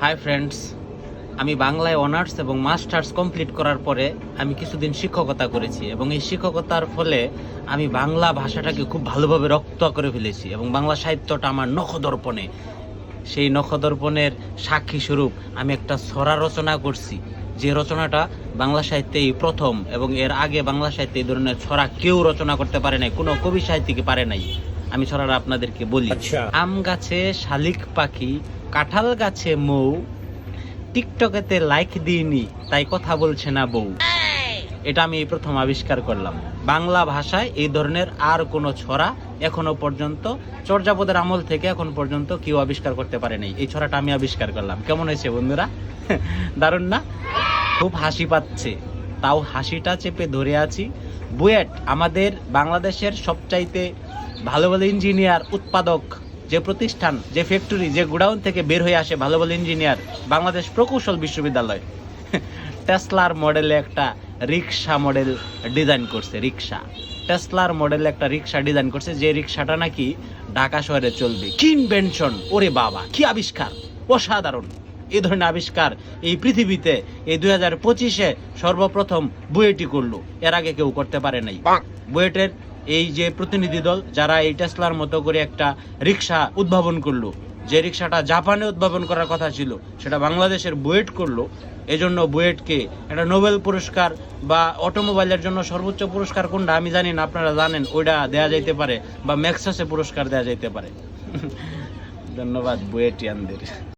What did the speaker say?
Hi friends, আমি বাংলায় honours এবং মাস্টার্স কমপ্লিট করার পরে আমি কিছুদিন শিক্ষকতা করেছি এবং এই শিক্ষকতার ফলে আমি বাংলা ভাষাটাকে খুব ভালোভাবে রপ্ত করে ফেলেছি এবং বাংলা সাহিত্যটা আমার নখদর্পণে, সেই নখদর্পণের সাক্ষী স্বরূপ আমি একটা ছড়া রচনা করছি, যে রচনাটা বাংলা সাহিত্যে এই প্রথম এবং এর আগে বাংলা সাহিত্যে এই ধরনের ছড়া কেউ রচনা করতে পারে নাই, কোনো কবি সাহিত্যিকে পারে নাই। আমি ছড়াটা আপনাদেরকে বলি। আম গাছে শালিক পাখি, কাঁঠাল গাছে মৌ, টিকটকেতে লাইক দিইনি তাই কথা বলছে না বউ। এটা আমি এই প্রথম আবিষ্কার করলাম। বাংলা ভাষায় এই ধরনের আর কোনো ছড়া এখনো পর্যন্ত চর্যাপদের আমল থেকে এখন পর্যন্ত কেউ আবিষ্কার করতে পারে নাই। এই ছড়াটা আমি আবিষ্কার করলাম। কেমন হয়েছে বন্ধুরা? দারুণ না? খুব হাসি পাচ্ছে, তাও হাসিটা চেপে ধরে আছি। বুয়েট আমাদের বাংলাদেশের সবচাইতে ভালো ভালো ইঞ্জিনিয়ার উৎপাদক যে প্রতিষ্ঠান, যে ফ্যাক্টরি, যে গোডাউন থেকে বের হয়ে আসে ভালো ভালো ইঞ্জিনিয়ার, বাংলাদেশ প্রকৌশল বিশ্ববিদ্যালয় টেসলার মডেলে একটা রিক্সা মডেল ডিজাইন করছে। টেসলার মডেলে একটা রিক্সা ডিজাইন করছে, যে রিক্সাটা নাকি ঢাকা শহরে চলবে। কি ইনভেনশন! ওরে বাবা, কি আবিষ্কার! অসাধারণ! এই ধরনের আবিষ্কার এই পৃথিবীতে এই 2025-এ সর্বপ্রথম বুয়েটই করলো, এর আগে কেউ করতে পারে নাই। বুয়েটের এই যে প্রতিনিধি দল যারা এই টেসলার মতো করে একটা রিক্সা উদ্ভাবন করলো, যে রিক্সাটা জাপানে উদ্ভাবন করার কথা ছিল সেটা বাংলাদেশের বুয়েট করলো। এজন্য বুয়েটকে একটা নোবেল পুরস্কার বা অটোমোবাইলের জন্য সর্বোচ্চ পুরস্কার কোনটা আমি জানি না, আপনারা জানেন, ওইটা দেয়া যাইতে পারে, বা ম্যাক্সাসে পুরস্কার দেয়া যাইতে পারে। ধন্যবাদ বুয়েটিয়ানদের।